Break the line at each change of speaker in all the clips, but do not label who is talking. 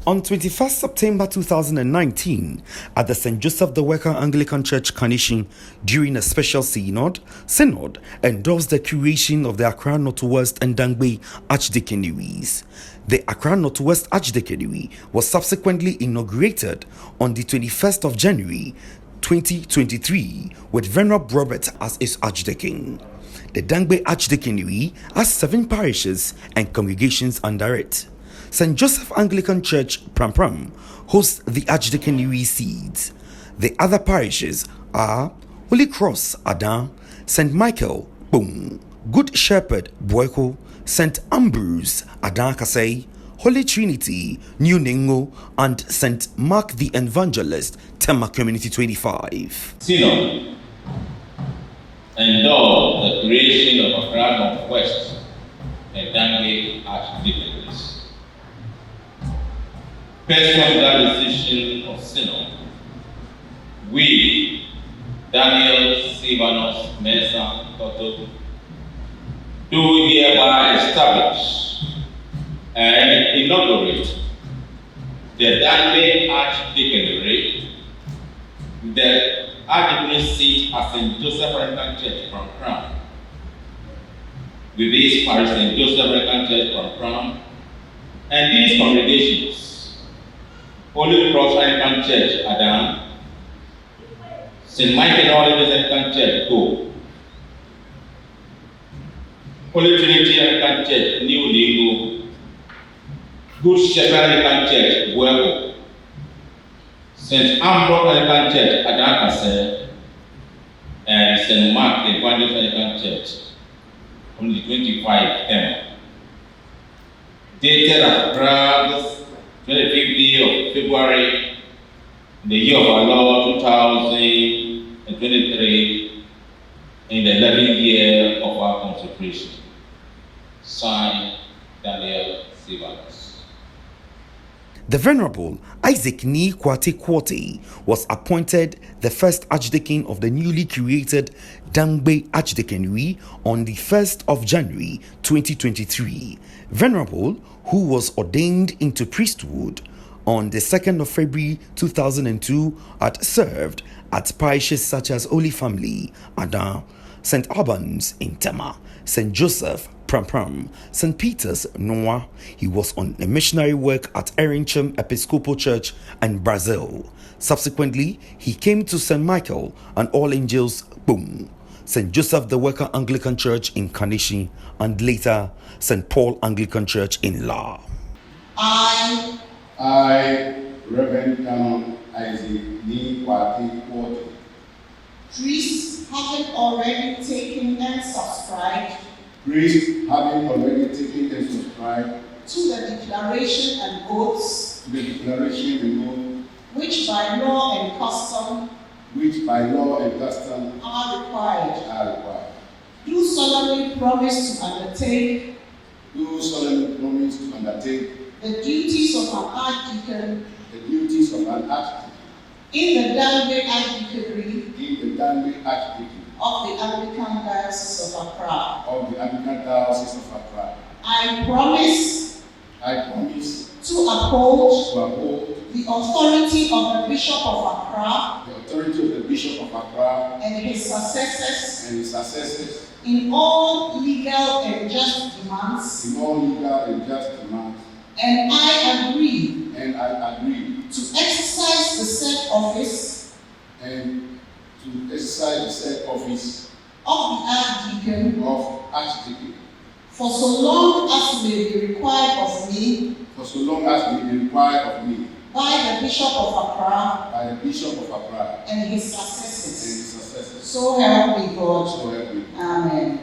On 21st September 2019, at the St. Joseph the Worker Anglican Church, Kanishing, during a special synod endorsed the creation of the Accra Northwest and Dangme Archdeaconries. The Accra Northwest Archdeaconry was subsequently inaugurated on the 21st of January 2023 with Venerable Robert as its Archdeacon. The Dangme Archdeaconry has 7 parishes and congregations under it. St. Joseph Anglican Church, Pram, hosts the Archdeaconry seats. The other parishes are Holy Cross, Adan, St. Michael, Boom, Good Shepherd, Boeko, St. Ambrose, Adan Kasei, Holy Trinity, New Ningo, and St. Mark the Evangelist, Tema Community 25.
Synod endorsed the creation of Accra Northwest and Dangme Archdeaconries. Pursuant to that decision of Synod, we, Daniel Silvanus Mensah Toto, do hereby establish and inaugurate the Dangme Archdeaconry, the Archdeaconry seat at St. Joseph Anglican Church from Crown. With these parish St. Joseph Anglican Church from Crown, and these congregations: Holy Cross Anglican Church, Adam, St. Michael Anglican Church, Go, Holy Trinity Anglican Church, New Lingo, Good Shepherd Anglican Church, Boeko, St. Ambrose Anglican Church, Adam Kase, and St. Mark the Evangelist Anglican Church, on the 25th Tema. Dated at Accra, 25th day of February, in the year of our Lord 2023, in the 11th year of our consecration. Signed, Daniel Silvanus.
The Venerable Isaac Ni Kwartey was appointed the first Archdeacon of the newly created Dangme Archdeaconry on the 1st of January 2023. Venerable, who was ordained into priesthood on the 2nd of February 2002, had served at parishes such as Holy Family, Adan, St. Albans in Tema, St. Joseph, Pram, St. Peter's, Noah. He was on a missionary work at Erincham Episcopal Church and Brazil. Subsequently, he came to St. Michael and All Angels, Boom, St. Joseph the Worker Anglican Church in Kanishi, and later St. Paul Anglican Church in La.
I, Reverend Canon Isaac Ni Kwartey,
priests having already taken and subscribed
to
the declaration and oaths which by law and custom are required, do solemnly promise to undertake the duties of an archdeacon in the Dangme Archdeaconry of the Anglican Diocese of Accra. I promise to uphold the authority of the Bishop of Accra and his successors in all legal and just demands. And I agree to exercise the said office of the Archdeacon for so long as may be required of me by the Bishop of Accra and his successors. So help me God. Amen.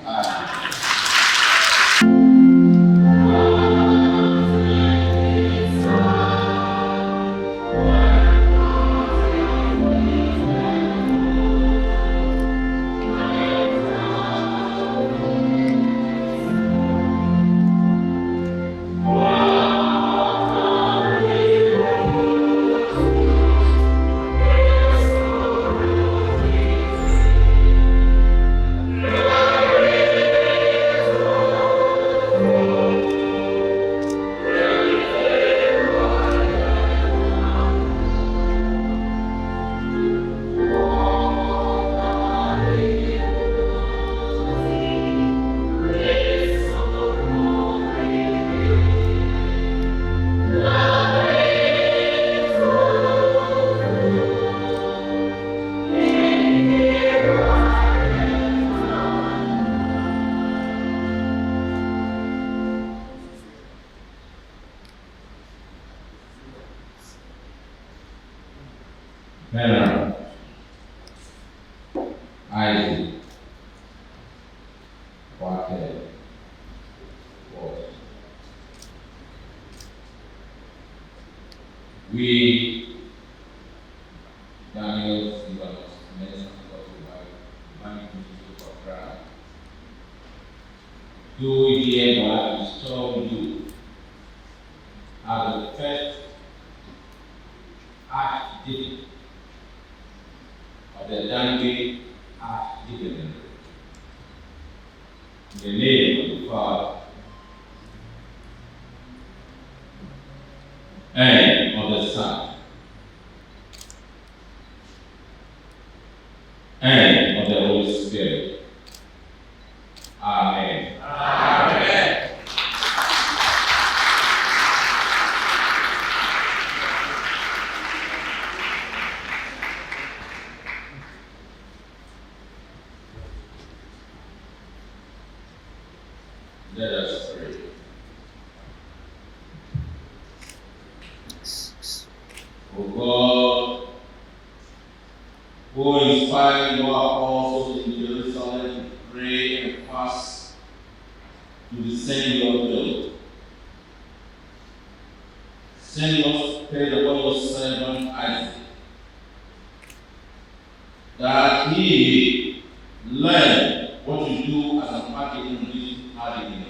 Venerable Isaac Kwartey. We, Daniel, Accra, do hereby install you as the first Archdeacon of the Dangme Archdeaconry. In the name of the Father and of the Son and of the Holy Spirit. Amen. Amen. Let us pray. O God, who inspired your apostles in Jerusalem to pray and fast to descend your will, send your Spirit upon your servant Isaac, that he learn what to do as a marketing in this Archdeaconry.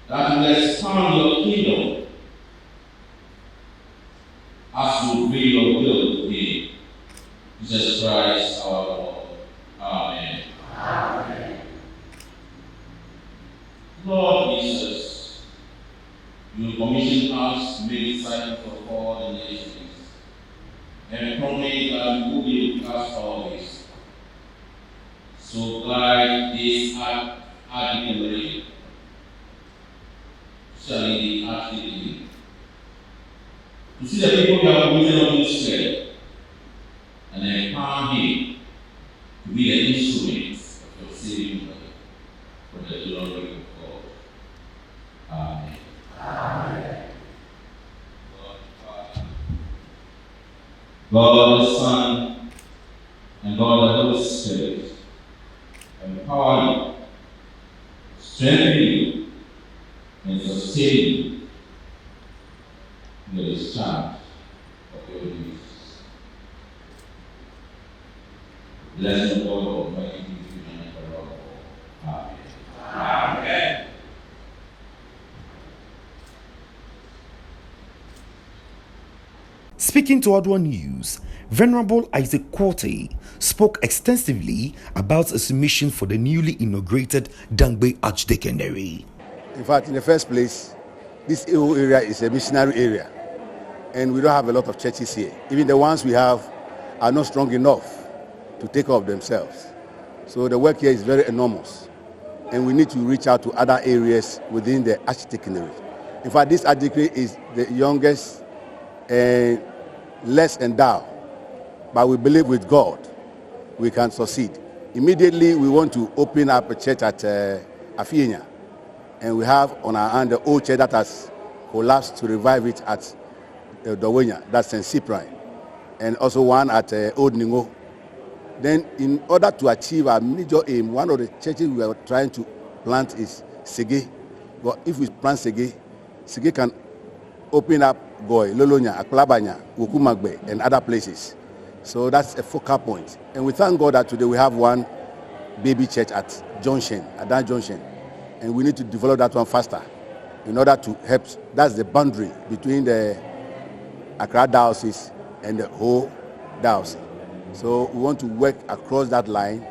That will expand your kingdom as you obey your will today. Jesus Christ our Lord. Amen. Amen. Lord Jesus, you commission us to make disciples of all the nations, and promise that you will be with us always. So guide this Archdeaconry, the Archdeacon, to see the people you have committed on this way, and empower him to be an instrument of your saving work for the glory of God. Amen. Amen. God the Son and God the Holy Spirit empower you, strengthen you, and sustain you in the discharge of your duties. Bless the Lord Almighty, and forever. Amen. Amen.
Speaking to Odwa News, Venerable Isaac Quartey spoke extensively about his mission for the newly inaugurated Dangme Archdeaconry.
In fact, in the first place, this whole area is a missionary area, and we don't have a lot of churches here. Even the ones we have are not strong enough to take care of themselves. So the work here is very enormous, and we need to reach out to other areas within the Archdeaconry. In fact, this Archdeaconry is the youngest and less endowed, but we believe with God we can succeed. Immediately, we want to open up a church at Afienya. And we have on our hand the old church that has collapsed to revive it at Dawenya, that's St. Cyprian, and also one at Old Ningo. Then in order to achieve our major aim, one of the churches we are trying to plant is Sege. But if we plant Sege, Sege can open up Goy, Lolonya, Aklabanya, Wukumagbe, and other places. So that's a focal point. And we thank God that today we have one baby church at that junction. And we need to develop that one faster in order to help. That's the boundary between the Accra Diocese and the whole diocese. So we want to work across that line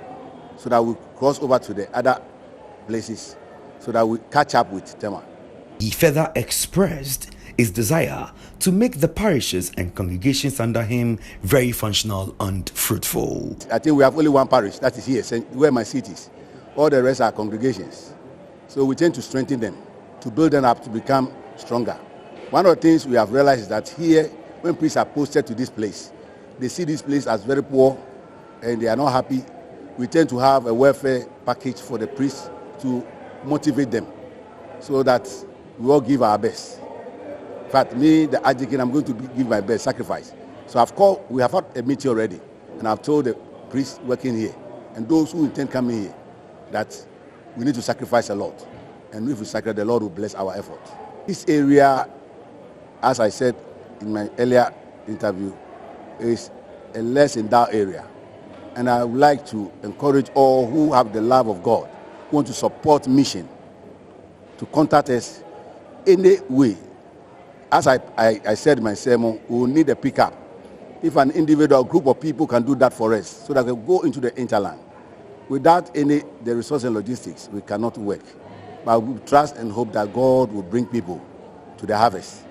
so that we cross over to the other places so that we catch up with Tema.
He further expressed his desire to make the parishes and congregations under him very functional and fruitful.
I think we have only one parish, that is here, where my seat is. All the rest are congregations. So we tend to strengthen them, to build them up to become stronger. One of the things we have realized is that here, when priests are posted to this place, they see this place as very poor and they are not happy. We tend to have a welfare package for the priests to motivate them so that we all give our best. In fact, me, the Archdeacon, I'm going to give my best sacrifice. So we have had a meeting already, and I've told the priests working here and those who intend coming here that we need to sacrifice a lot. And if we sacrifice, the Lord will bless our effort. This area, as I said in my earlier interview, is a less endowed area. And I would like to encourage all who have the love of God, who want to support mission, to contact us any way. As I said in my sermon, we will need a pickup. If an individual group of people can do that for us, so that we go into the interland. Without the resource and logistics, we cannot work. But we trust and hope that God will bring people to the harvest.